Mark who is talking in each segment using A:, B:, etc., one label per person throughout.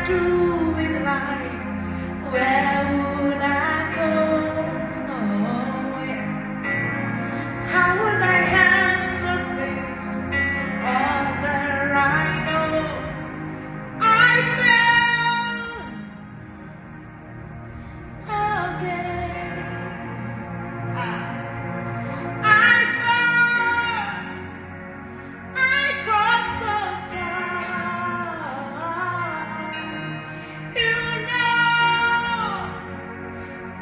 A: do with life? Where would I go? Oh, yeah. How would I handle this? All that I know, I fell again. I fought so strong.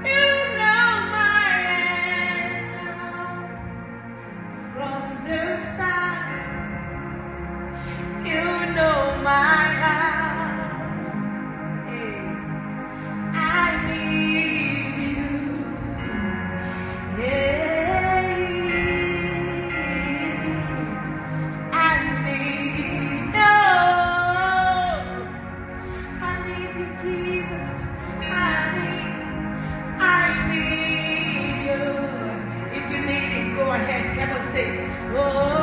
A: You know my end from the start. You know my heart. Hey, I need you. Yeah, I need you. I need you, Jesus. I need you. If you need it, go ahead. Come on, sing. Oh.